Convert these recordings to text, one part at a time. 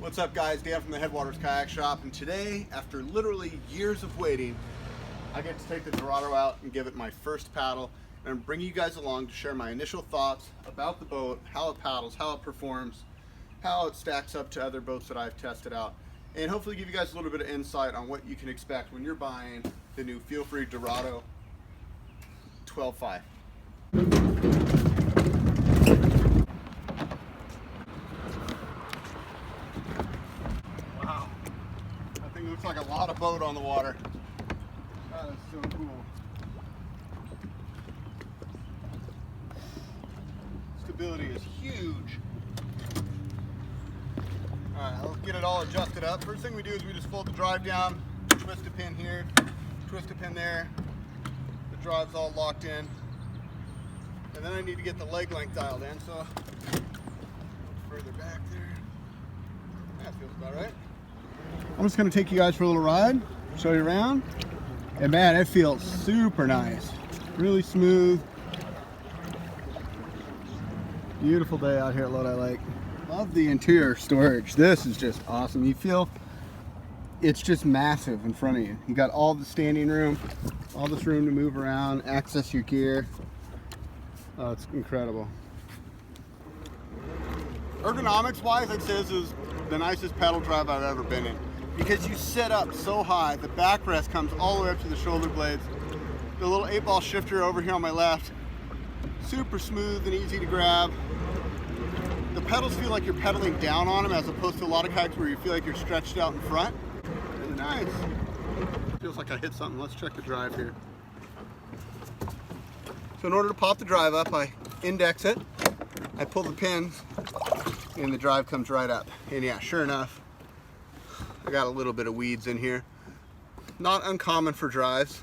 What's up guys, Dan from the Headwaters Kayak Shop, and today, after literally years of waiting, I get to take the Dorado out and give it my first paddle and bring you guys along to share my initial thoughts about the boat, how it paddles, how it performs, how it stacks up to other boats that I've tested out, and hopefully give you guys a little bit of insight on what you can expect when you're buying the new Feelfree Dorado 12.5. Looks like a lot of boat on the water. That is so cool. Stability is huge. Alright, let's get it all adjusted up. First thing we do is we just fold the drive down, twist a pin here, twist a pin there. The drive's all locked in. And then I need to get the leg length dialed in, so further back there. That feels about right. I'm just going to take you guys for a little ride, show you around, and man, it feels super nice, really smooth. Beautiful day out here at Lodi Lake. Love the interior storage. This is just awesome. You feel it's just massive in front of you. You got all the standing room, all this room to move around, access your gear. Oh, it's incredible. Ergonomics wise, I'd say this is the nicest pedal drive I've ever been in, because you set up so high. The backrest comes all the way up to the shoulder blades. The little 8-ball shifter over here on my left, super smooth and easy to grab. The pedals feel like you're pedaling down on them, as opposed to a lot of kayaks where you feel like you're stretched out in front. Really nice. Feels like I hit something. Let's check the drive here. So in order to pop the drive up, I index it, I pull the pins, and the drive comes right up. And yeah, sure enough, I got a little bit of weeds in here. Not uncommon for drives.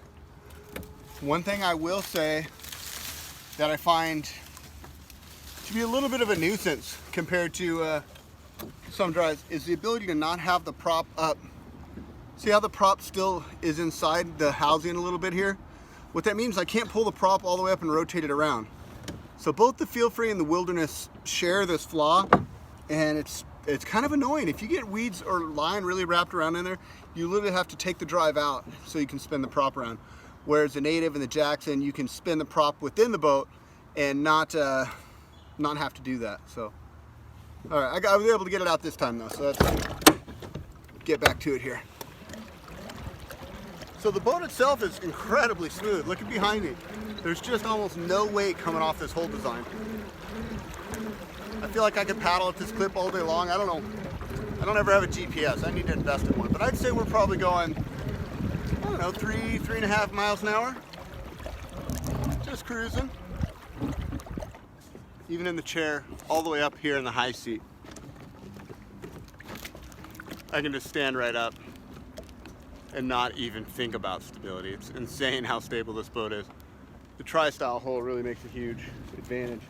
One thing I will say that I find to be a little bit of a nuisance compared to some drives is the ability to not have the prop up. See how the prop still is inside the housing a little bit here? What that means, I can't pull the prop all the way up and rotate it around. So both the Feelfree and the Wilderness share this flaw, and it's kind of annoying. If you get weeds or line really wrapped around in there, you literally have to take the drive out so you can spin the prop around. Whereas the Native and the Jackson, you can spin the prop within the boat and not have to do that. So, all right, I was able to get it out this time though, so let's get back to it here. So the boat itself is incredibly smooth. Look at behind me. There's just almost no weight coming off this whole design. I feel like I could paddle at this clip all day long. I don't know. I don't ever have a GPS. I need to invest in one. But I'd say we're probably going, I don't know, 3.5 miles an hour. Just cruising. Even in the chair, all the way up here in the high seat. I can just stand right up and not even think about stability. It's insane how stable this boat is. The tri-style hull really makes a huge advantage.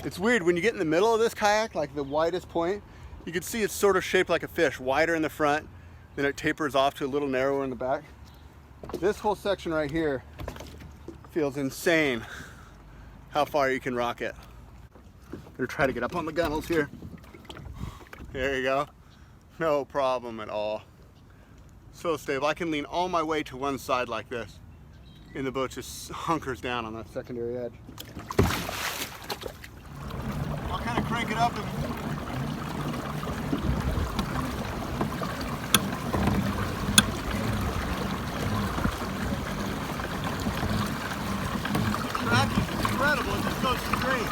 It's weird, when you get in the middle of this kayak, like the widest point, you can see it's sort of shaped like a fish, wider in the front, then it tapers off to a little narrower in the back. This whole section right here feels insane how far you can rock it. I'm gonna try to get up on the gunnels here. There you go. No problem at all. So stable. I can lean all my weight to one side like this, and the boat just hunkers down on that secondary edge. I'll kind of crank it up and the track is incredible. It just goes straight.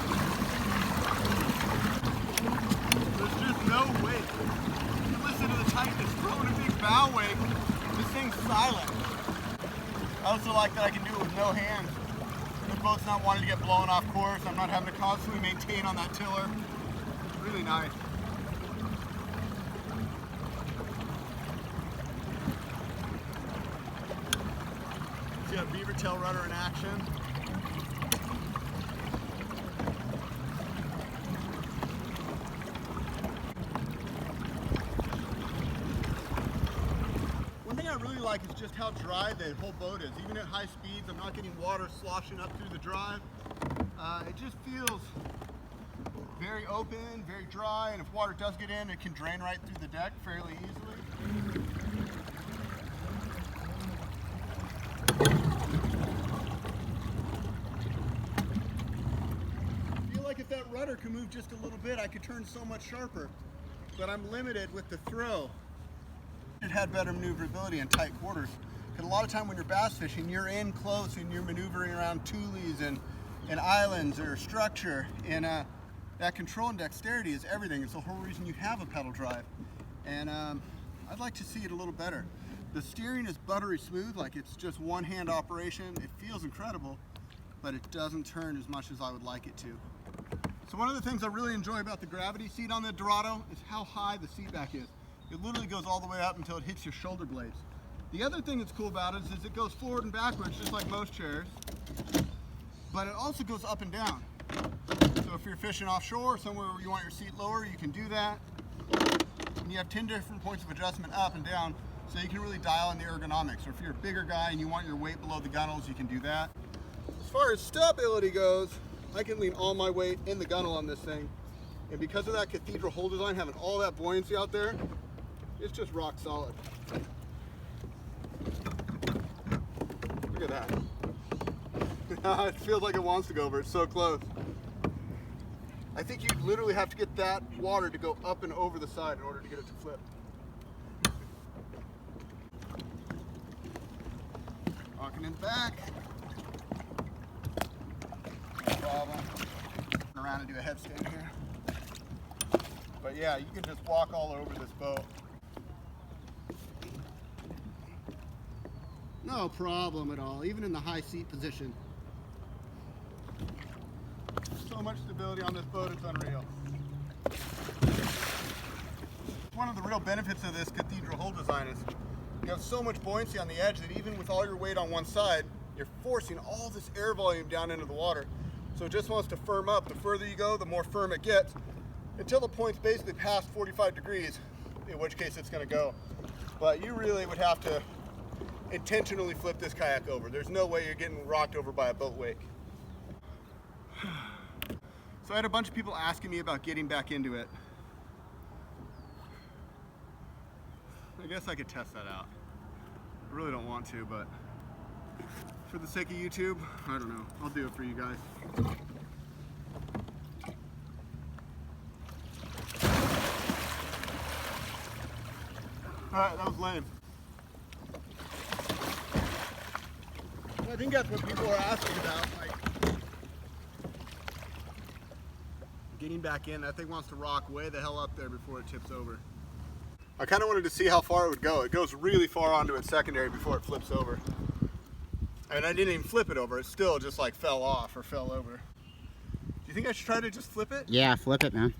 There's just no weight. Listen to the tightness, throwing a big bow wake. This thing's silent. I also like that I can do it with no hands. The boat's not wanting to get blown off course. I'm not having to constantly maintain on that tiller. Really nice. See that beaver tail rudder in action. Really like is just how dry the whole boat is. Even at high speeds, I'm not getting water sloshing up through the drive. It just feels Very open, very dry, and if water does get in, it can drain right through the deck fairly easily. I feel like if that rudder could move just a little bit, I could turn so much sharper, but I'm limited with the throw. It had better maneuverability in tight quarters. Because a lot of time when you're bass fishing, you're in close and you're maneuvering around tules and islands or structure, and that control and dexterity is everything. It's the whole reason you have a pedal drive, and I'd like to see it a little better. The steering is buttery smooth, like it's just one hand operation. It feels incredible, but it doesn't turn as much as I would like it to. So one of the things I really enjoy about the gravity seat on the Dorado is how high the seat back is. It literally goes all the way up until it hits your shoulder blades. The other thing that's cool about it is it goes forward and backwards just like most chairs, but it also goes up and down. So if you're fishing offshore, somewhere where you want your seat lower, you can do that. And you have 10 different points of adjustment up and down, so you can really dial in the ergonomics. Or if you're a bigger guy and you want your weight below the gunnels, you can do that. As far as stability goes, I can lean all my weight in the gunnel on this thing. And because of that cathedral hull design, having all that buoyancy out there, it's just rock solid. Look at that. It feels like it wants to go over. It's so close. I think you literally have to get that water to go up and over the side in order to get it to flip. Walking in the back. No problem. Turn around and do a headstand here. But yeah, you can just walk all over this boat. No problem at all, even in the high seat position. So much stability on this boat, it's unreal. One of the real benefits of this cathedral hull design is you have so much buoyancy on the edge that even with all your weight on one side, you're forcing all this air volume down into the water. So it just wants to firm up. The further you go, the more firm it gets, until the point's basically past 45 degrees, in which case it's going to go. But you really would have to intentionally flip this kayak over. There's no way you're getting rocked over by a boat wake. So I had a bunch of people asking me about getting back into it. I guess I could test that out. I really don't want to, but for the sake of YouTube, I don't know. I'll do it for you guys. Alright, that was lame. I think that's what people are asking about, like getting back in. That thing wants to rock way the hell up there before it tips over. I kind of wanted to see how far it would go. It goes really far onto its secondary before it flips over. And I didn't even flip it over. It still just like fell off or fell over. Do you think I should try to just flip it? Yeah, flip it, man.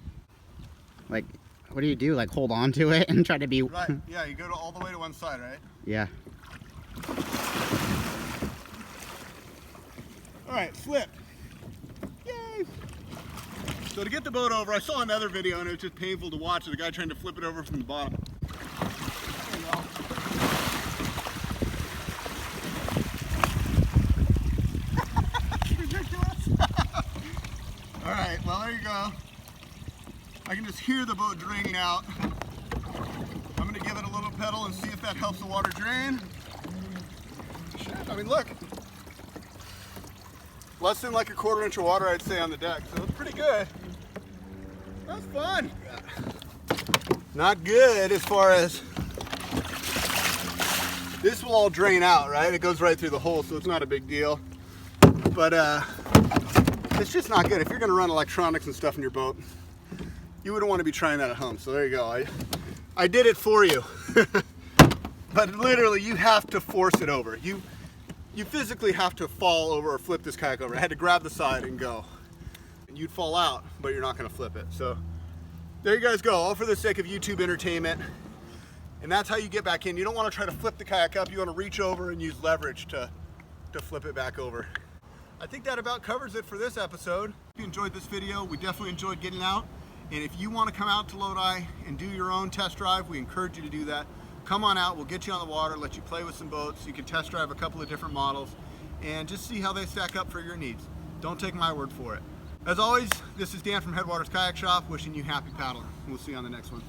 Like, what do you do? Like hold on to it and try to be... Right, yeah, you go all the way to one side, right? Yeah. All right, flip. Yay! So to get the boat over, I saw another video and it was just painful to watch. The guy trying to flip it over from the bottom. There you go. Ridiculous. All right, well there you go. I can just hear the boat draining out. I'm gonna give it a little pedal and see if that helps the water drain. Shit, I mean look. Less than like a 1/4 inch of water, I'd say, on the deck, so it's pretty good. That's fun. Not good as far as this will all drain out, right? It goes right through the hole, so it's not a big deal. But it's just not good. If you're gonna run electronics and stuff in your boat, you wouldn't want to be trying that at home. So there you go. I did it for you. But literally, you have to force it over. You physically have to fall over or flip this kayak over. I had to grab the side and go. And you'd fall out, but you're not gonna flip it. So there you guys go, all for the sake of YouTube entertainment. And that's how you get back in. You don't wanna try to flip the kayak up. You wanna reach over and use leverage to flip it back over. I think that about covers it for this episode. If you enjoyed this video, we definitely enjoyed getting out. And if you wanna come out to Lodi and do your own test drive, we encourage you to do that. Come on out, we'll get you on the water, let you play with some boats. You can test drive a couple of different models and just see how they stack up for your needs. Don't take my word for it. As always, this is Dan from Headwaters Kayak Shop, wishing you happy paddling. We'll see you on the next one.